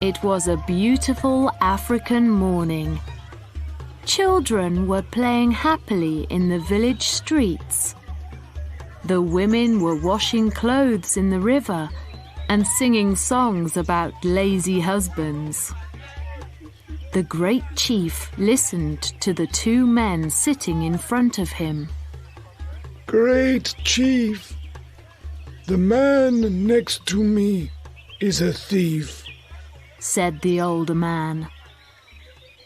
It was a beautiful African morning. Children were playing happily in the village streets. The women were washing clothes in the river and singing songs about lazy husbands. The great chief listened to the two men sitting in front of him. Great chief, the man next to me is a thief, said the older man.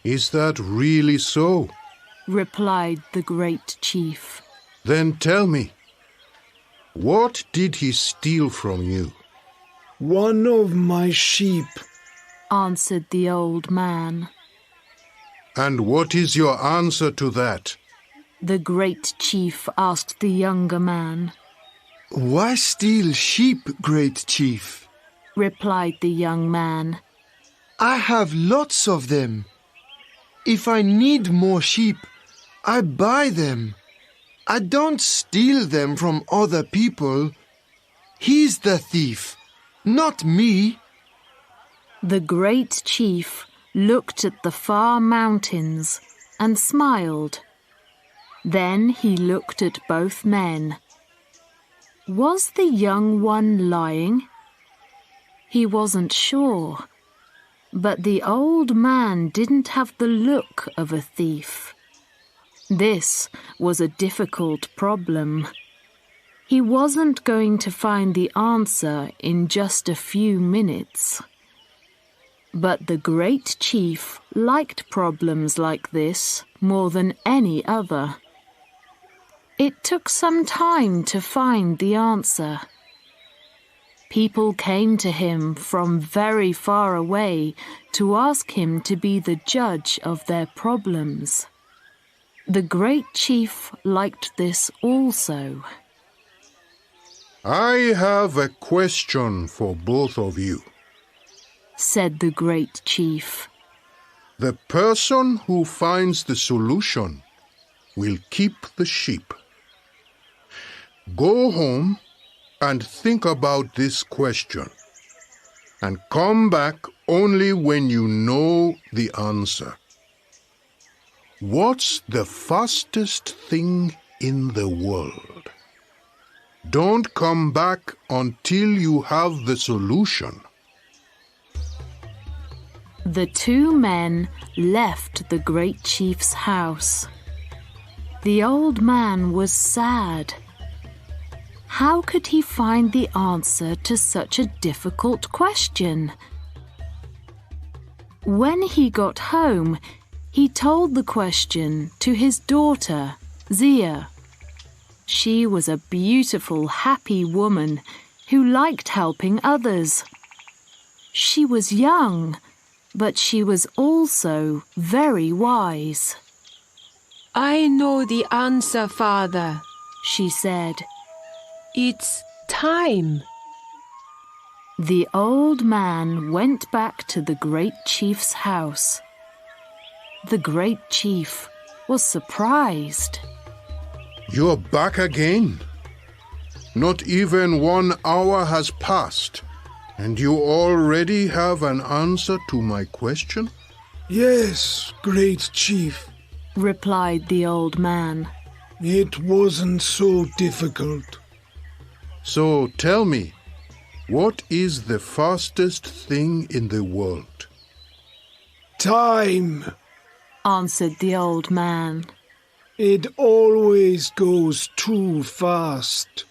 Is that really so? Replied the great chief. Then tell me, what did he steal from you? One of my sheep, answered the old man. And what is your answer to that? The great chief asked the younger man. Why steal sheep, great chief? Replied the young man. I have lots of them. If I need more sheep, I buy them. I don't steal them from other people. He's the thief, not me. The great chief looked at the far mountains and smiled. Then he looked at both men. Was the young one lying? He wasn't sure. But the old man didn't have the look of a thief. This was a difficult problem. He wasn't going to find the answer in just a few minutes. But the great chief liked problems like this more than any other. It took some time to find the answer. People came to him from very far away to ask him to be the judge of their problems. The great chief liked this also. I have a question for both of you, said the great chief. The person who finds the solution will keep the sheep. Go home and think about this question, and come back only when you know the answer. What's the fastest thing in the world? Don't come back until you have the solution. The two men left the great chief's house. The old man was sad. How could he find the answer to such a difficult question? When he got home, he told the question to his daughter, Zia. She was a beautiful, happy woman who liked helping others. She was young, but she was also very wise. I know the answer, Father, she said. It's time. The old man went back to the great chief's house. The great chief was surprised. You're back again? Not even 1 hour has passed, and you already have an answer to my question? Yes, great chief, replied the old man. It wasn't so difficult. So tell me, what is the fastest thing in the world? Time, answered the old man. It always goes too fast.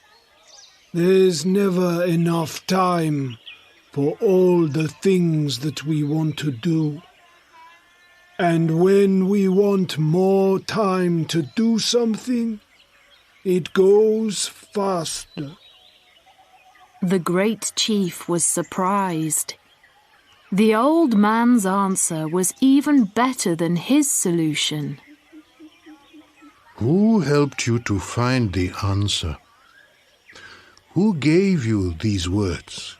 There's never enough time for all the things that we want to do. And when we want more time to do something, it goes faster. The great chief was surprised. The old man's answer was even better than his solution. Who helped you to find the answer? Who gave you these words?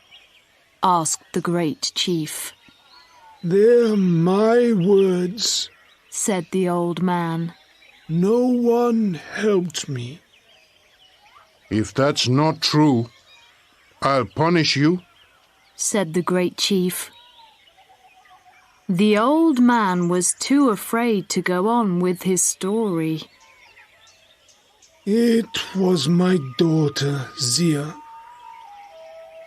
Asked the great chief. They're my words, said the old man. No one helped me. If that's not true, I'll punish you, said the great chief. The old man was too afraid to go on with his story. It was my daughter, Zia.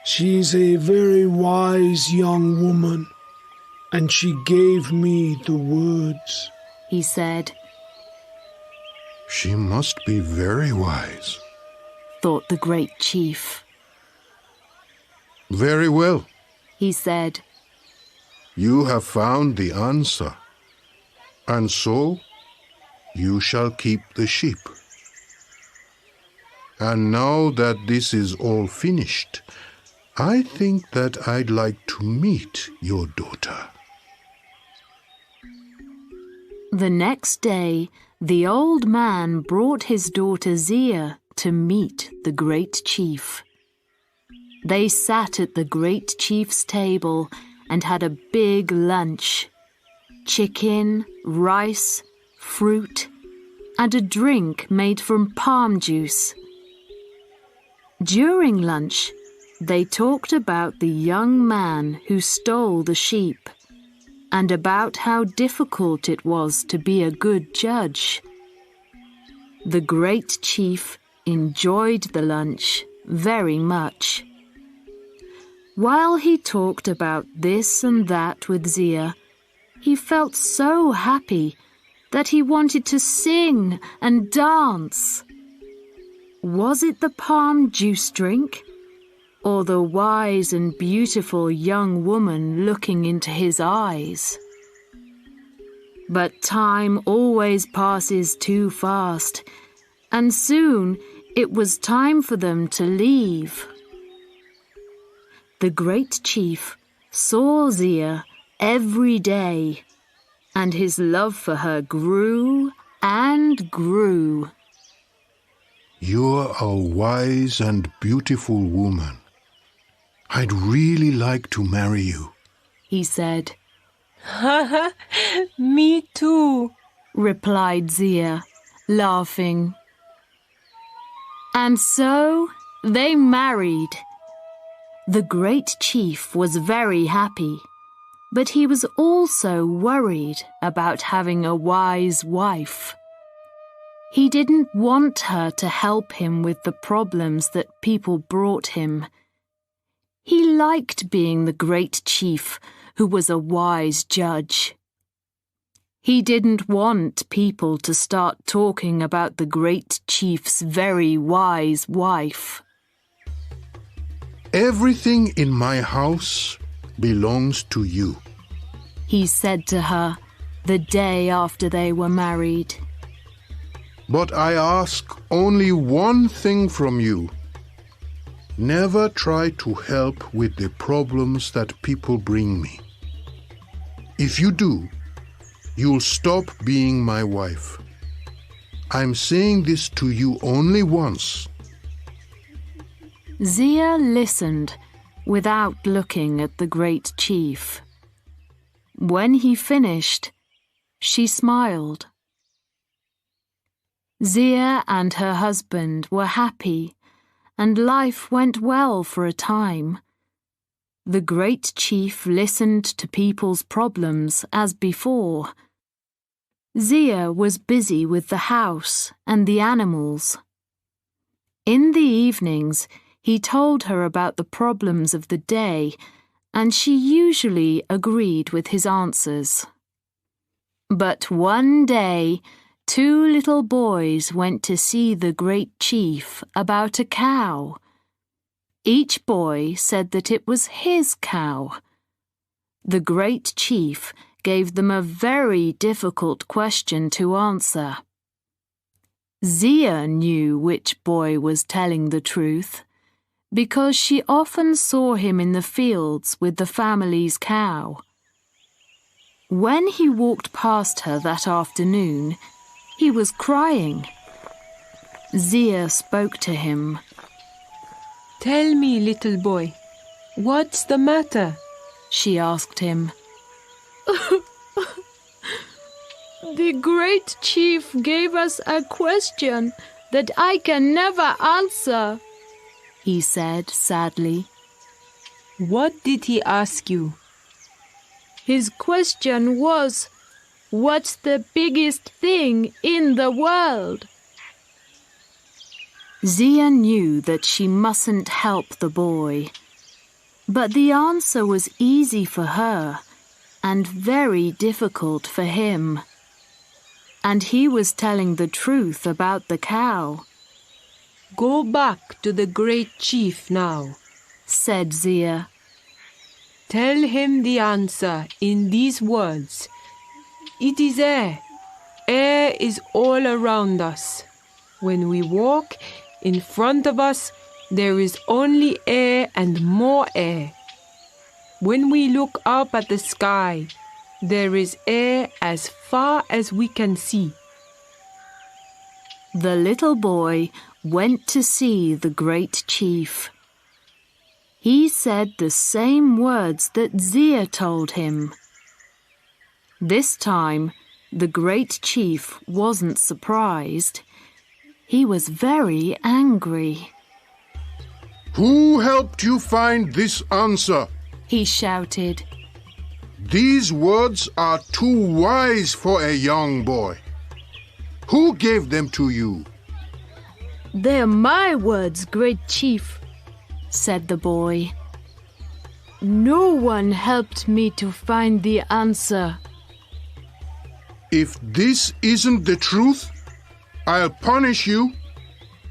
She's a very wise young woman, and she gave me the words, he said. She must be very wise, thought the great chief. Very well, he said. You have found the answer, and so you shall keep the sheep. And now that this is all finished, I think that I'd like to meet your daughter. The next day, the old man brought his daughter Zia to meet the great chief. They sat at the great chief's table and had a big lunch. Chicken, rice, fruit, and a drink made from palm juice. During lunch, they talked about the young man who stole the sheep and about how difficult it was to be a good judge. The great chief enjoyed the lunch very much. While he talked about this and that with Zia, he felt so happy that he wanted to sing and dance. Was it the palm juice drink, or the wise and beautiful young woman looking into his eyes? But time always passes too fast, and soon it was time for them to leave. The great chief saw Zia every day, and his love for her grew and grew. You're a wise and beautiful woman. I'd really like to marry you, he said. Me too, replied Zia, laughing. And so they married. The great chief was very happy, but he was also worried about having a wise wife. He didn't want her to help him with the problems that people brought him. He liked being the great chief who was a wise judge. He didn't want people to start talking about the great chief's very wise wife. Everything in my house belongs to you, he said to her the day after they were married. But I ask only one thing from you. Never try to help with the problems that people bring me. If you do, you'll stop being my wife. I'm saying this to you only once. Zia listened without looking at the great chief. When he finished, she smiled. Zia and her husband were happy, and life went well for a time. The great chief listened to people's problems as before. Zia was busy with the house and the animals. In the evenings, he told her about the problems of the day, and she usually agreed with his answers. But one day, 2 little boys went to see the great chief about a cow. Each boy said that it was his cow. The great chief gave them a very difficult question to answer. Zia knew which boy was telling the truth, because she often saw him in the fields with the family's cow. When he walked past her that afternoon, he was crying. Zia spoke to him. Tell me, little boy, what's the matter? She asked him. The great chief gave us a question that I can never answer, he said sadly. What did he ask you? His question was, what's the biggest thing in the world? Zia knew that she mustn't help the boy, but the answer was easy for her and very difficult for him. And he was telling the truth about the cow. Go back to the great chief now, said Zia. Tell him the answer in these words. It is air. Air is all around us. When we walk, in front of us, there is only air and more air. When we look up at the sky, there is air as far as we can see. The little boy went to see the great chief. He said the same words that Zia told him. This time, the great chief wasn't surprised. He was very angry. Who helped you find this answer? He shouted. These words are too wise for a young boy. Who gave them to you? They're my words, great chief, said the boy. No one helped me to find the answer. If this isn't the truth, I'll punish you,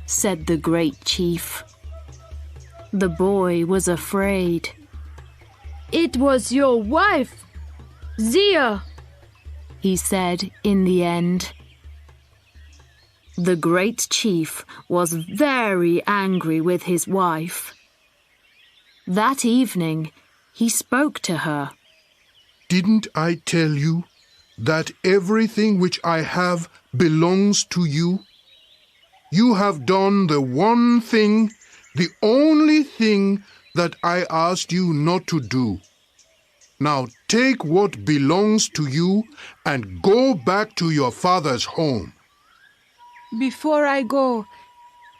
said the great chief. The boy was afraid. It was your wife, Zia, he said in the end. The great chief was very angry with his wife. That evening, he spoke to her. Didn't I tell you that everything which I have belongs to you? You have done the one thing, the only thing that I asked you not to do. Now take what belongs to you and go back to your father's home. Before I go,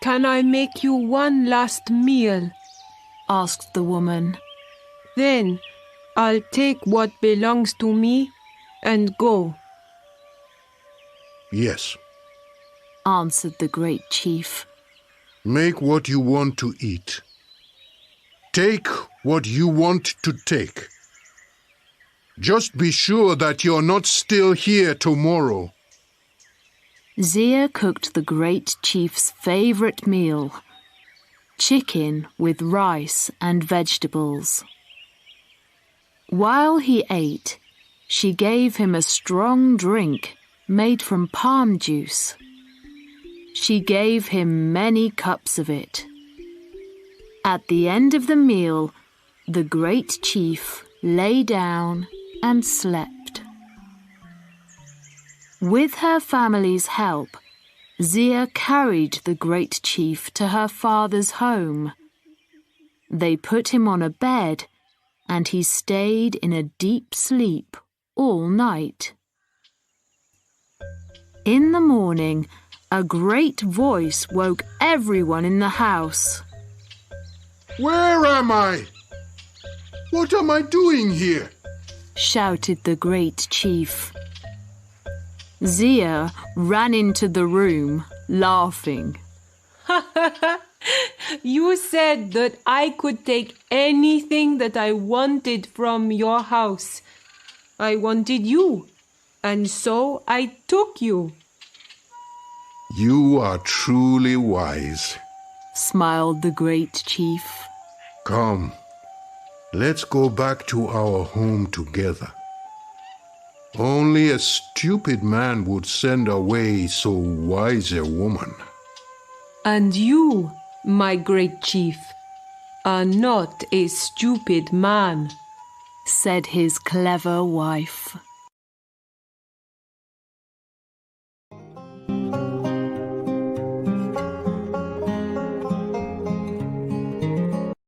can I make you one last meal? asked the woman. Then I'll take what belongs to me and go. Yes, answered the great chief. Make what you want to eat. Take what you want to take. Just be sure that you're not still here tomorrow. Zia cooked the great chief's favorite meal, chicken with rice and vegetables. While he ate, she gave him a strong drink made from palm juice. She gave him many cups of it. At the end of the meal, the great chief lay down and slept. With her family's help, Zia carried the great chief to her father's home. They put him on a bed, and he stayed in a deep sleep all night. In the morning, a great voice woke everyone in the house. Where am I? What am I doing here? shouted the great chief. Zia ran into the room, laughing. You said that I could take anything that I wanted from your house. I wanted you, and so I took you. You are truly wise, smiled the great chief. Come, let's go back to our home together. Only a stupid man would send away so wise a woman. And you, my great chief, are not a stupid man, said his clever wife.